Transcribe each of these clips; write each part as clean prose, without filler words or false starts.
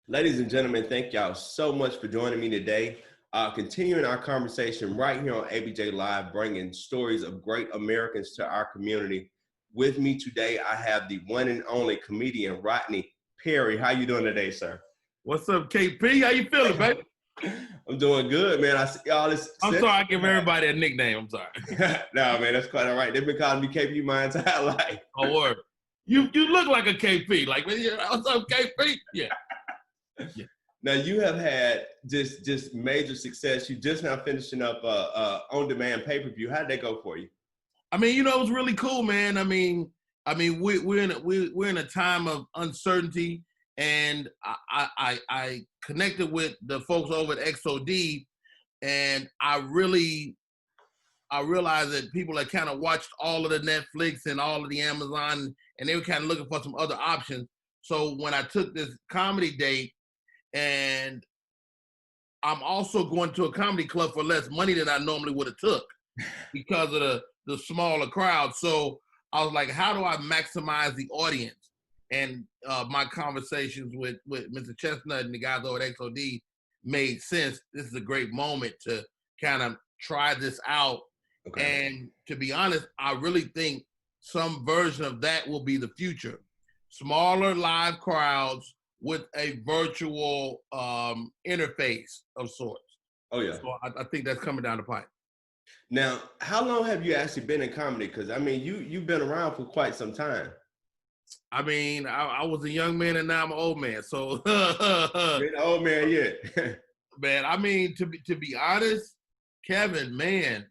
Ladies and gentlemen, thank y'all so much for joining me today. Continuing our conversation right here on ABJ Live, bringing stories of great Americans to our community. With me today, I have the one and only comedian, Rodney Perry. How you doing today, sir? What's up, KP? How you feeling, baby? I'm doing good, man. I see all this. I'm sorry, I give everybody a nickname. I'm sorry. No, man, that's quite all right. They've been calling me KP my entire life. Oh, word. You look like a KP. Like, what's up, KP? Yeah. Now you have had just major success. You just now finishing up on-demand pay-per-view. How did that go for you? I mean, it was really cool, man. I mean, we're in a time of uncertainty, and I connected with the folks over at XOD, and I realized that people had kind of watched all of the Netflix and all of the Amazon, and they were kind of looking for some other options. So when I took this comedy date, and I'm also going to a comedy club for less money than I normally would have took because of the smaller crowd. So I was like, how do I maximize the audience? And my conversations with Mr. Chestnut and the guys over at XOD made sense. This is a great moment to kind of try this out. Okay. And to be honest, I really think some version of that will be the future. Smaller live crowds with a virtual interface of sorts. Oh, yeah. So I think that's coming down the pipe. Now, how long have you actually been in comedy? Because, I mean, you've been around for quite some time. I mean, I was a young man and now I'm an old man. So You're an old man yet. Man, I mean, to be honest, Kevin, man,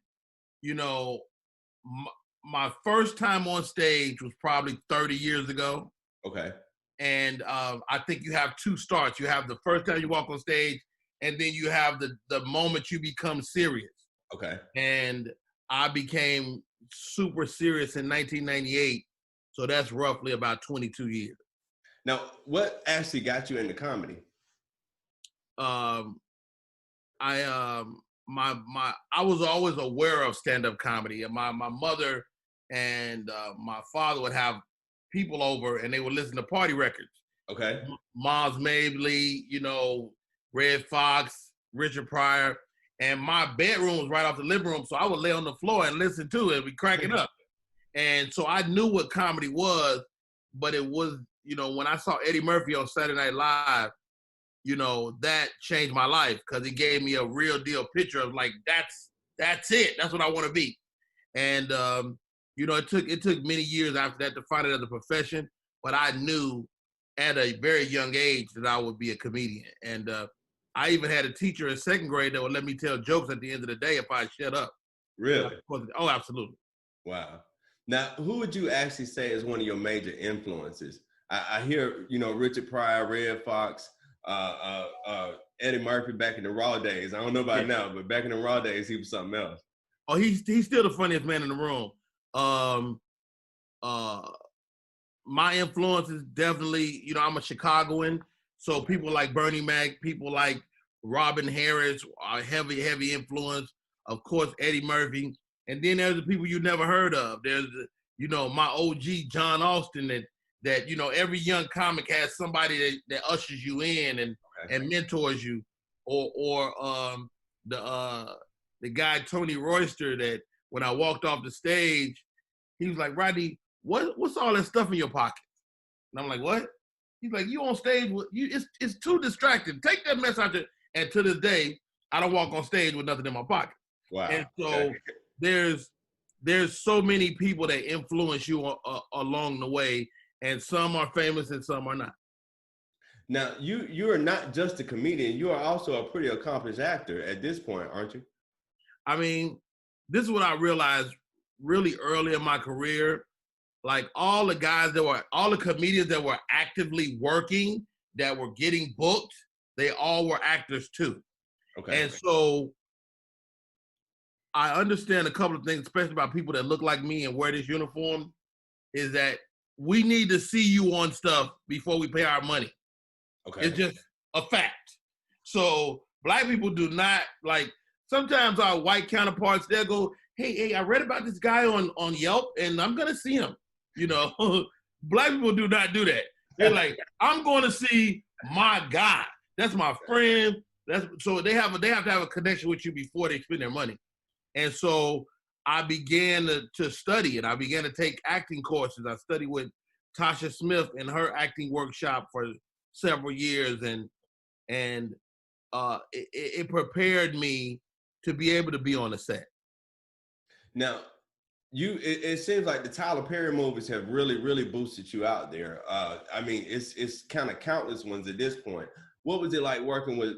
my first time on stage was probably 30 years ago. Okay. And I think you have two starts. You have the first time you walk on stage, and then you have the moment you become serious. Okay. And I became super serious in 1998. So that's roughly about 22 years. Now, what actually got you into comedy? I was always aware of stand-up comedy. And my mother and my father would have people over and they would listen to party records. Okay. Miles Mabley, Red Fox, Richard Pryor. And my bedroom was right off the living room. So I would lay on the floor and listen to it. We'd crack it up. And so I knew what comedy was, but it was, when I saw Eddie Murphy on Saturday Night Live, that changed my life because it gave me a real deal picture of like, that's it. That's what I want to be. And, it took many years after that to find it as a profession, but I knew at a very young age that I would be a comedian. And I even had a teacher in second grade that would let me tell jokes at the end of the day if I shut up. Really? Oh, absolutely. Wow. Now, who would you actually say is one of your major influences? I hear, Richard Pryor, Red Fox, Eddie Murphy back in the raw days. I don't know about now, but back in the raw days, he was something else. Oh, he's still the funniest man in the room. My influence is definitely, I'm a Chicagoan, so people like Bernie Mac, people like Robin Harris are heavy influence. Of course, Eddie Murphy, and then there's the people you never heard of. There's, my OG John Austin that every young comic has somebody that ushers you in and mentors you, or the guy Tony Royster that when I walked off the stage, he was like, Rodney, what's all that stuff in your pocket? And I'm like, what? He's like, you on stage with you? It's too distracting. Take that mess out there. And to this day, I don't walk on stage with nothing in my pocket. Wow. And so there's so many people that influence you along the way, and some are famous and some are not. Now, you are not just a comedian. You are also a pretty accomplished actor at this point, aren't you? I mean, this is what I realized really early in my career. Like all the comedians that were actively working, that were getting booked, they all were actors too. Okay. And so I understand a couple of things, especially about people that look like me and wear this uniform, is that we need to see you on stuff before we pay our money. Okay. It's just a fact. So Black people do not, like, sometimes our white counterparts, they'll go, hey, I read about this guy on Yelp and I'm going to see him. Black people do not do that. They're like, I'm going to see my guy. That's my friend. That's so they have to have a connection with you before they spend their money. And so I began to study and I began to take acting courses. I studied with Tasha Smith in her acting workshop for several years, and it prepared me to be able to be on the set. Now, it seems like the Tyler Perry movies have really boosted you out there. I mean, it's kind of countless ones at this point. What was it like working with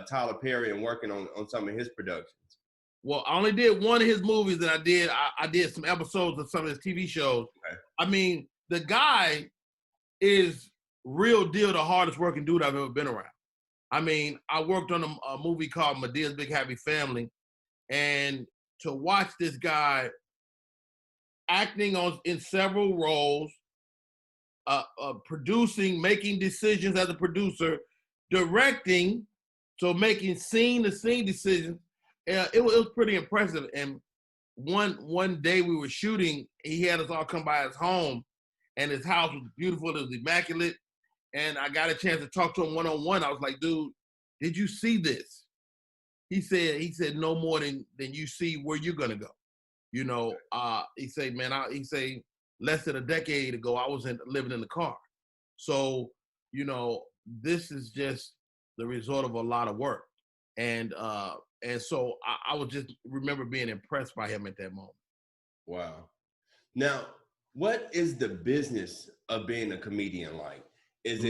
Tyler Perry and working on some of his productions? Well, I only did one of his movies, and I did some episodes of some of his TV shows. Okay. I mean, the guy is real deal the hardest working dude I've ever been around. I mean, I worked on a movie called Medea's Big Happy Family, and to watch this guy acting in several roles, producing, making decisions as a producer, directing, so making scene-to-scene decisions, it was pretty impressive. And one day we were shooting, he had us all come by his home, and his house was beautiful, it was immaculate, and I got a chance to talk to him one-on-one. I was like, dude, did you see this? He said no more than you see where you're gonna go. You know, he said, man, he said less than a decade ago, I was living in the car. So, you know, this is just the result of a lot of work. And so I would just remember being impressed by him at that moment. Wow. Now, what is the business of being a comedian like? Is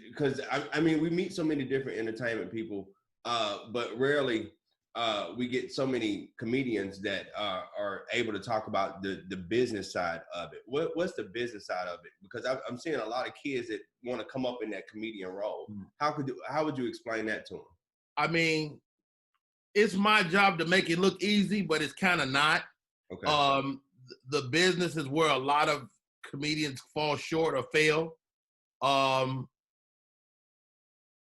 because I mean, we meet so many different entertainment people, but rarely we get so many comedians that are able to talk about the business side of it. What's the business side of it? Because I'm seeing a lot of kids that want to come up in that comedian role. How would you explain that to them? I mean, it's my job to make it look easy, but it's kind of not. Okay. The business is where a lot of comedians fall short or fail. I'm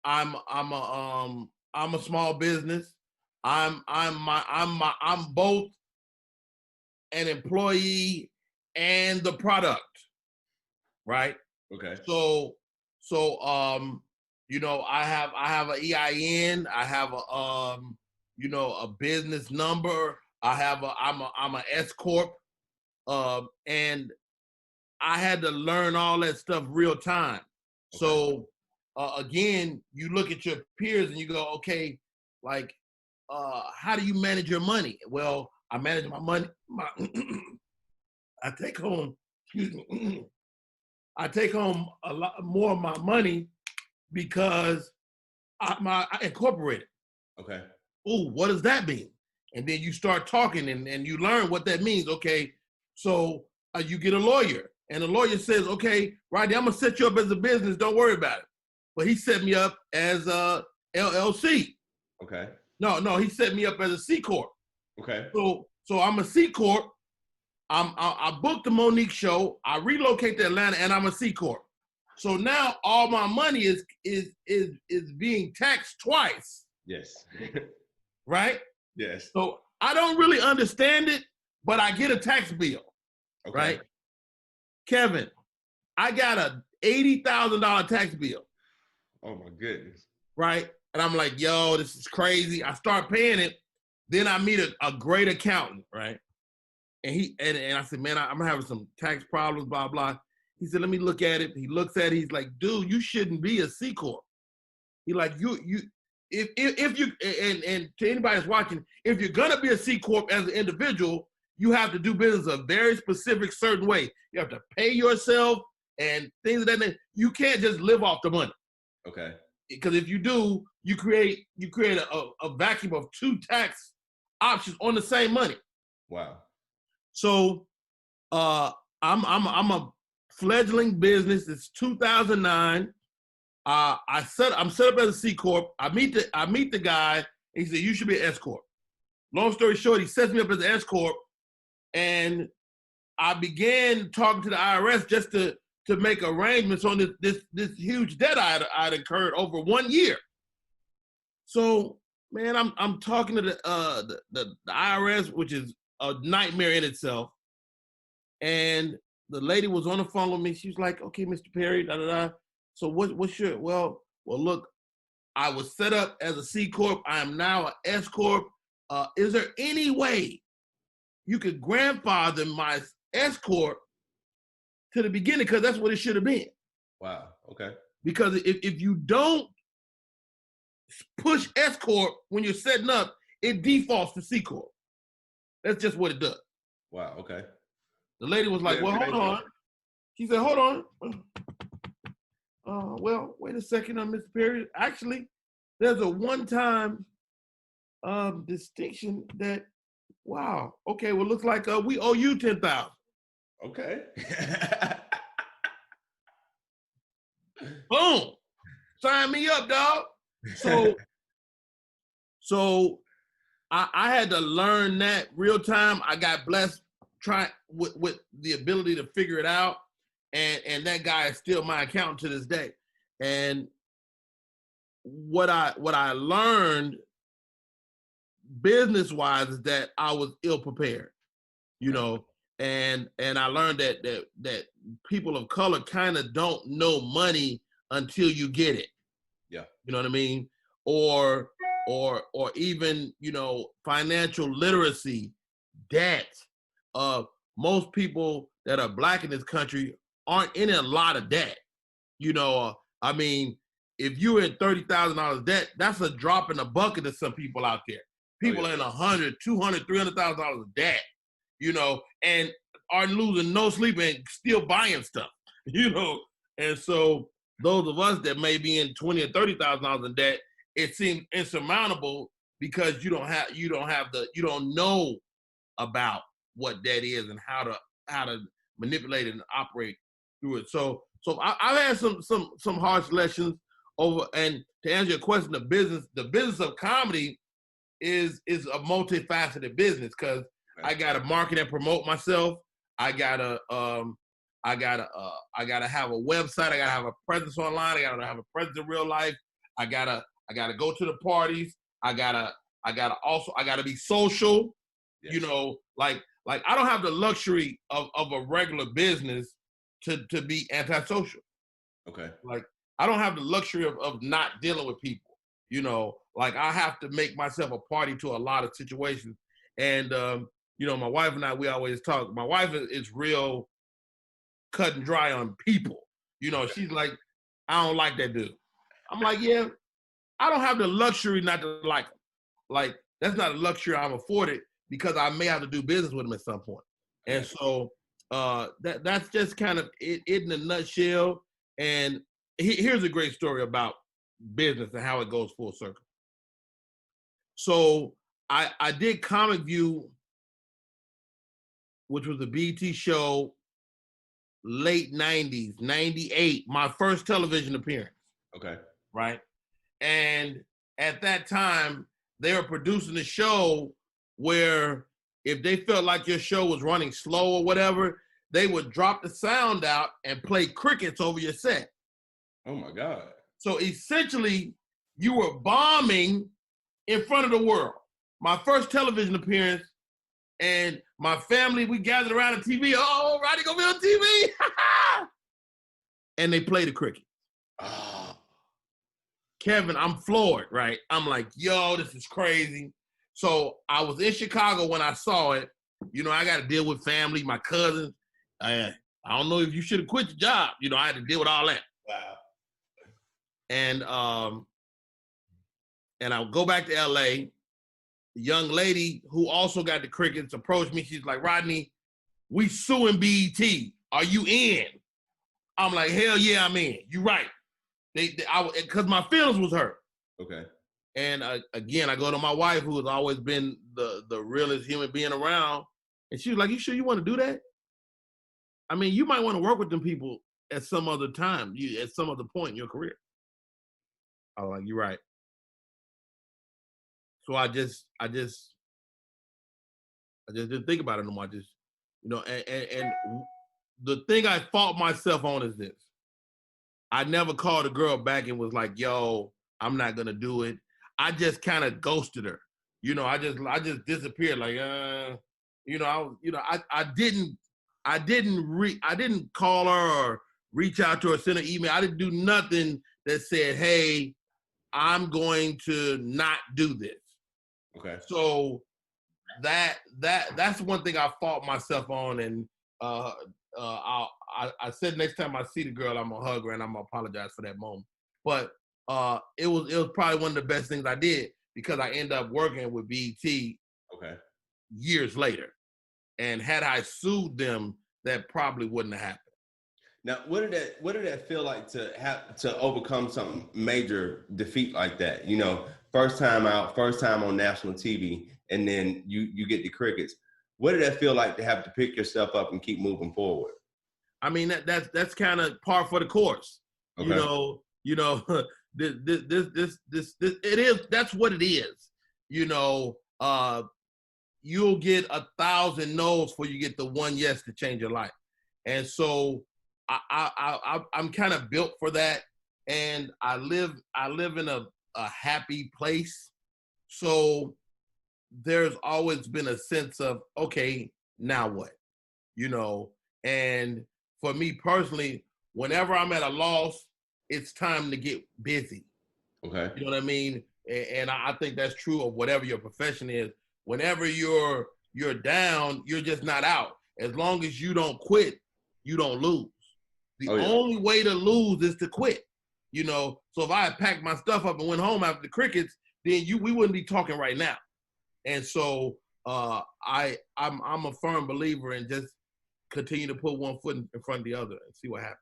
a small business. I'm both an employee and the product, right? Okay. So you know, I have an EIN, I have a you know, a business number, I'm an S corp, and I had to learn all that stuff real time. Okay. So again, you look at your peers and you go, okay, like, how do you manage your money? Well, I manage my money. I take home, excuse me, I take home a lot more of my money because I incorporate it. Okay. Oh, what does that mean? And then you start talking and you learn what that means. Okay, so you get a lawyer. And the lawyer says, okay, Rodney, I'm gonna set you up as a business. Don't worry about it. But he set me up as a LLC. Okay. No, he set me up as a C corp. Okay. So I'm a C corp. I booked the Monique show. I relocate to Atlanta, and I'm a C corp. So now all my money is being taxed twice. Yes. Right. Yes. So I don't really understand it, but I get a tax bill. Okay. Right. Kevin, I got a $80,000 tax bill. Oh my goodness. Right. And I'm like, yo, this is crazy. I start paying it. Then I meet a great accountant. Right. And I said, man, I'm having some tax problems, blah, blah. He said, let me look at it. He looks at it. He's like, dude, you shouldn't be a C corp. He like, if you, and to anybody that's watching, if you're going to be a C corp as an individual, you have to do business a very specific, certain way. You have to pay yourself and things of that nature. You can't just live off the money. Okay. Because if you do, you create a vacuum of two tax options on the same money. Wow. So I'm a fledgling business. It's 2009. I'm set up as a C corp. I meet the guy. And he said, you should be an S corp. Long story short, he sets me up as an S corp. And I began talking to the IRS just to make arrangements on this huge debt I'd incurred over 1 year. So, man, I'm talking to the IRS, which is a nightmare in itself. And the lady was on the phone with me. She was like, "Okay, Mr. Perry, da da da. So what's your well, look, I was set up as a C Corp. I am now an S Corp. Is there any way you could grandfather my S Corp to the beginning? Because that's what it should have been. Wow. Okay. Because if you don't push S Corp when you're setting up, it defaults to C Corp. That's just what it does. Wow. Okay. The lady was like, well, hold on. She said, hold on. Well, wait a second, Mr. Perry. Actually, there's a one-time distinction that, wow. Okay, well, looks like we owe you $10,000. Okay. Boom. Sign me up, dog. So I had to learn that real time. I got blessed with the ability to figure it out. And that guy is still my accountant to this day. And what I learned business-wise is that I was ill prepared, you know, and I learned that people of color kind of don't know money until you get it. Yeah. You know what I mean? Or even, you know, financial literacy, debt. Most people that are Black in this country aren't in a lot of debt. You know, I mean, if you're in $30,000 debt, that's a drop in the bucket to some people out there. People are in $100,000, $200,000, $300,000 debt, you know, and are losing no sleep and still buying stuff, you know. And so those of us that may be in $20,000 or $30,000 in debt, it seems insurmountable because you don't know about what debt is and how to manipulate it and operate through it. So I've had some harsh lessons over. And to answer your question, the business of comedy is a multifaceted business because I gotta market and promote myself. I gotta have a website. I gotta have a presence online. I gotta have a presence in real life. I gotta go to the parties. I gotta be social. Yes. You know, like I don't have the luxury of a regular business to be antisocial. Okay. Like I don't have the luxury of not dealing with people. You know, like I have to make myself a party to a lot of situations. And you know, my wife and I, we always talk. My wife is real cut and dry on people. You know, she's like, I don't like that dude. I'm like, yeah, I don't have the luxury not to like him. Like that's not a luxury I'm afforded because I may have to do business with him at some point. And so that's just kind of it in a nutshell. And here's a great story about business and how it goes full circle. So I did Comic View, which was a BT show, late 90s, 98, my first television appearance. Okay. Right. And at that time, they were producing a show where if they felt like your show was running slow or whatever, they would drop the sound out and play crickets over your set. Oh my God. So essentially, you were bombing in front of the world. My first television appearance, and my family, we gathered around the TV. Oh, Rodney gonna be on TV. And they play the cricket. Oh. Kevin, I'm floored, right? I'm like, yo, this is crazy. So I was in Chicago when I saw it. You know, I got to deal with family, my cousins. I don't know if you should have quit your job. You know, I had to deal with all that. Wow. And I'll go back to LA. The young lady who also got the crickets approached me. She's like, Rodney, we suing BET. Are you in? I'm like, hell yeah, I'm in. You right. Because my feelings was hurt. Okay. And again, I go to my wife, who has always been the realest human being around. And she was like, you sure you want to do that? I mean, you might want to work with them people at some other time, at some other point in your career. I was like, you're right. So I just didn't think about it no more. I just, you know, and the thing I fault myself on is this. I never called a girl back and was like, yo, I'm not going to do it. I just kind of ghosted her. You know, I just disappeared. Like, you know, I didn't call her or reach out to her, send an email. I didn't do nothing that said, hey, I'm going to not do this. Okay. So that's one thing I fought myself on, and I said next time I see the girl, I'm gonna hug her and I'm gonna apologize for that moment. But it was probably one of the best things I did, because I ended up working with BET years later, and had I sued them, that probably wouldn't have happened. Now, what did that feel like to have to overcome some major defeat like that? You know, first time out, first time on national TV, and then you get the crickets. What did that feel like to have to pick yourself up and keep moving forward? I mean, that's kind of par for the course. Okay. This it is. That's what it is. You'll get 1,000 no's before you get the one yes to change your life. And so I'm kind of built for that, and I live in a happy place. So there's always been a sense of, okay, now what? And for me personally, whenever I'm at a loss, it's time to get busy. Okay. You know what I mean? And I think that's true of whatever your profession is. Whenever you're down, you're just not out. As long as you don't quit, you don't lose. The only way to lose is to quit. So if I had packed my stuff up and went home after the crickets, then we wouldn't be talking right now. And so I'm a firm believer in just continue to put one foot in front of the other and see what happens.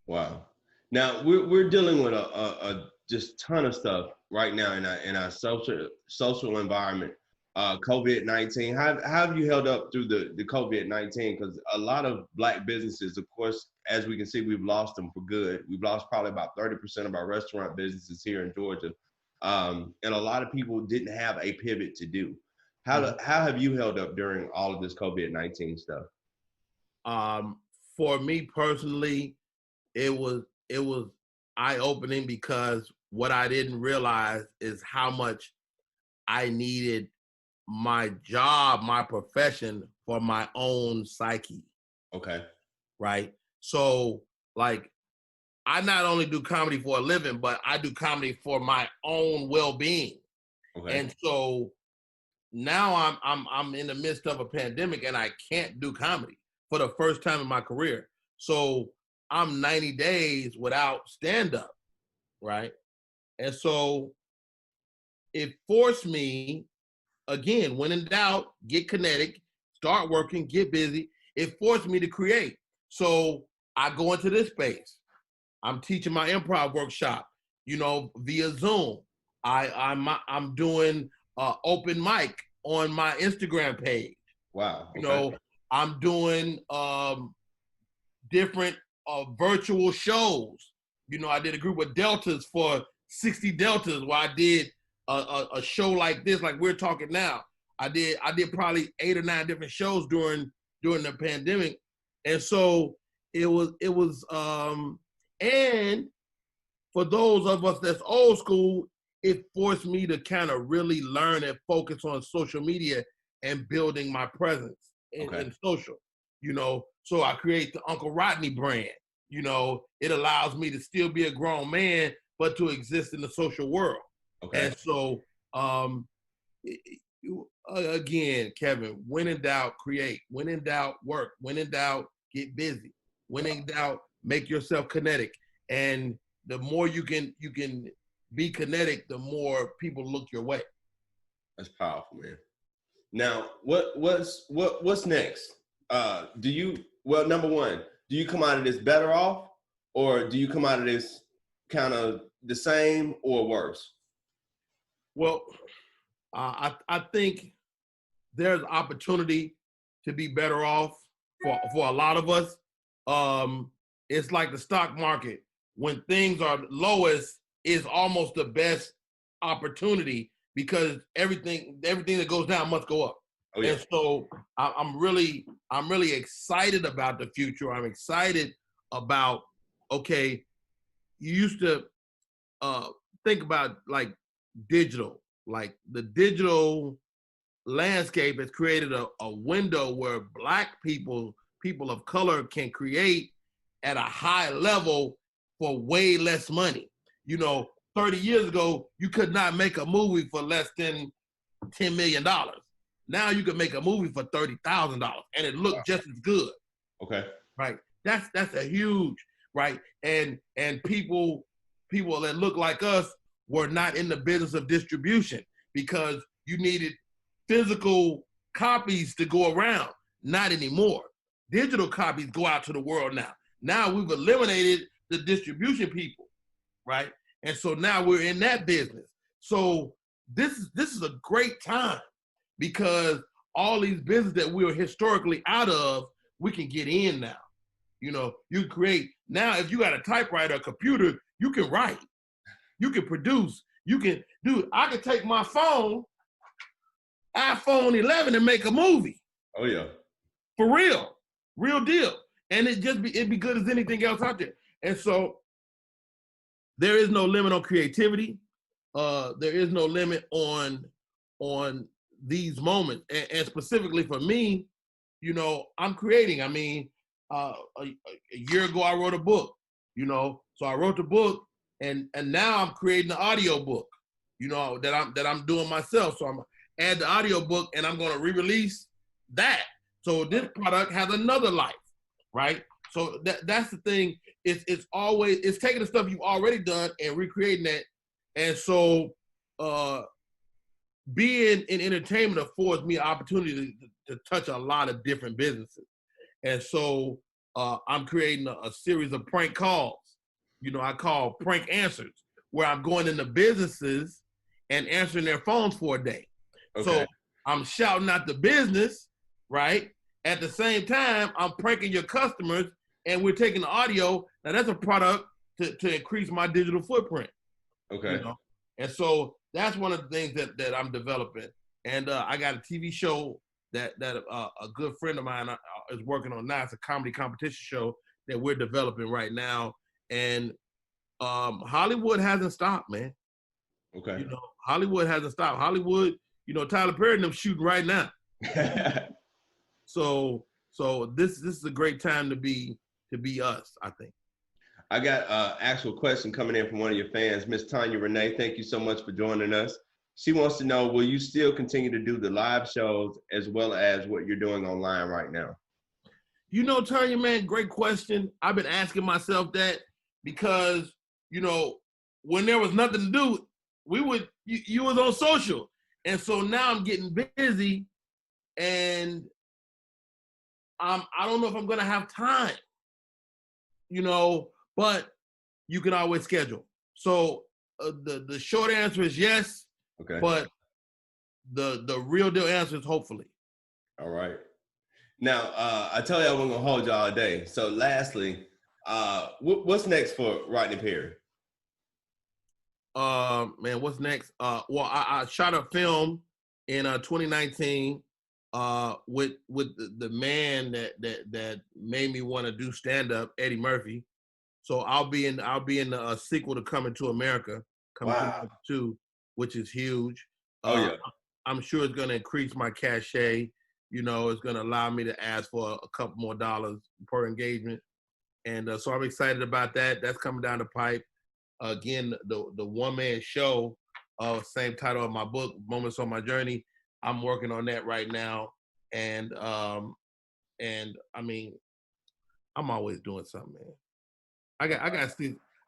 Wow. Now we're dealing with a just ton of stuff right now in our social environment. COVID-19. How have you held up through the COVID-19? Because a lot of Black businesses, of course, as we can see, we've lost them for good. We've lost probably about 30% of our restaurant businesses here in Georgia. And a lot of people didn't have a pivot to do. How have you held up during all of this COVID-19 stuff? For me personally, it was eye-opening, because what I didn't realize is how much I needed my job, my profession, for my own psyche. Okay. Right? So, like, I not only do comedy for a living, but I do comedy for my own well-being. Okay. And so now I'm in the midst of a pandemic, and I can't do comedy for the first time in my career. So I'm 90 days without stand-up, right? And so it forced me, again, when in doubt, get kinetic, start working, get busy. It forced me to create. So I go into this space. I'm teaching my improv workshop, via Zoom. I'm doing open mic on my Instagram page. Wow. Okay. I'm doing different virtual shows. I did a group of Deltas for 60 Deltas, where I did a show like this, like we're talking now. I did probably 8 or 9 different shows during the pandemic. And so it was and for those of us that's old school, it forced me to kind of really learn and focus on social media and building my presence in social, So I create the Uncle Rodney brand. It allows me to still be a grown man, but to exist in the social world. Okay. And so, again, Kevin, when in doubt, create. When in doubt, work. When in doubt, get busy. When in doubt, make yourself kinetic. And the more you can be kinetic, the more people look your way. That's powerful, man. Now, what's next? Number one, do you come out of this better off, or do you come out of this kind of the same or worse? Well, I think there's opportunity to be better off for a lot of us. It's like the stock market. When things are lowest, is almost the best opportunity, because everything that goes down must go up. Oh, yeah. And so I'm really excited about the future. I'm excited about, okay, you used to think about like digital, like the digital landscape has created a window where Black people of color can create at a high level for way less money. 30 years ago, you could not make a movie for less than $10 million. Now you can make a movie for $30,000 and it looked just as good. Okay. Right. That's a huge, right? And people that look like us were not in the business of distribution because you needed physical copies to go around. Not anymore. Digital copies go out to the world now. Now we've eliminated the distribution people, right? And so now we're in that business. So this is a great time because all these businesses that we were historically out of, we can get in now. You create now. If you got a typewriter, a computer, you can write, you can produce, you can do. I can take my iPhone 11, and make a movie. Oh yeah, for real deal, and it'd be good as anything else out there. And so there is no limit on creativity. There is no limit on these moments, and specifically for me, I'm creating. I mean. A year ago, I wrote a book, so I wrote the book and now I'm creating an audio book, that I'm doing myself. So I'm gonna add the audio book and I'm going to re-release that. So this product has another life, right? So that's the thing. It's always taking the stuff you've already done and recreating that. And so being in entertainment affords me an opportunity to touch a lot of different businesses. And so I'm creating a series of prank calls, I call prank answers, where I'm going into businesses and answering their phones for a day. Okay. So I'm shouting out the business, right? At the same time, I'm pranking your customers and we're taking the audio. Now that's a product to increase my digital footprint. Okay. And so that's one of the things that I'm developing. And I got a TV show that a good friend of mine is working on now. It's a comedy competition show that we're developing right now. And Hollywood hasn't stopped, man. Okay. Hollywood hasn't stopped. Hollywood, Tyler Perry and them shooting right now. So this is a great time to be us, I think. I got an actual question coming in from one of your fans, Miss Tanya Renee. Thank you so much for joining us. She wants to know, will you still continue to do the live shows as well as what you're doing online right now? Tanya, man, great question. I've been asking myself that because, when there was nothing to do, you was on social. And so now I'm getting busy and I don't know if I'm going to have time, but you can always schedule. So the short answer is yes. Okay. But the real deal answer is hopefully. All right. Now, I tell you I wasn't going to hold you all day. So lastly, what's next for Rodney Perry? Man, what's next? Well, I shot a film in 2019 with the man that made me want to do stand-up, Eddie Murphy. So I'll be in the sequel to Coming to America, Coming to America 2. Which is huge. Oh yeah. I'm sure it's going to increase my cachet. It's going to allow me to ask for a couple more dollars per engagement, and so I'm excited about that. That's coming down the pipe. Again, the one-man show, same title of my book, Moments on My Journey. I'm working on that right now, and I mean, I'm always doing something, man.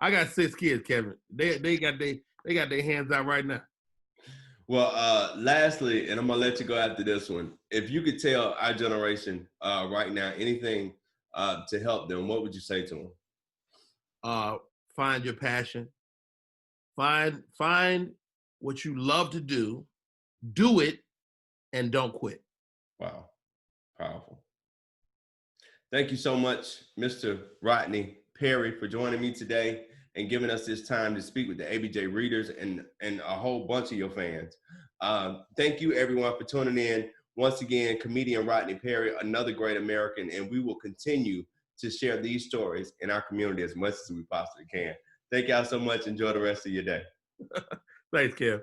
I got 6 kids, Kevin. They got their hands out right now. Well, lastly, and I'm gonna let you go after this one. If you could tell our generation right now anything to help them, what would you say to them? Find your passion. Find what you love to do it, and don't quit. Wow, powerful. Thank you so much, Mr. Rodney Perry, for joining me today and giving us this time to speak with the ABJ readers and a whole bunch of your fans. Thank you everyone for tuning in. Once again, comedian Rodney Perry, another great American, and we will continue to share these stories in our community as much as we possibly can. Thank y'all so much. Enjoy the rest of your day. Thanks, Kev.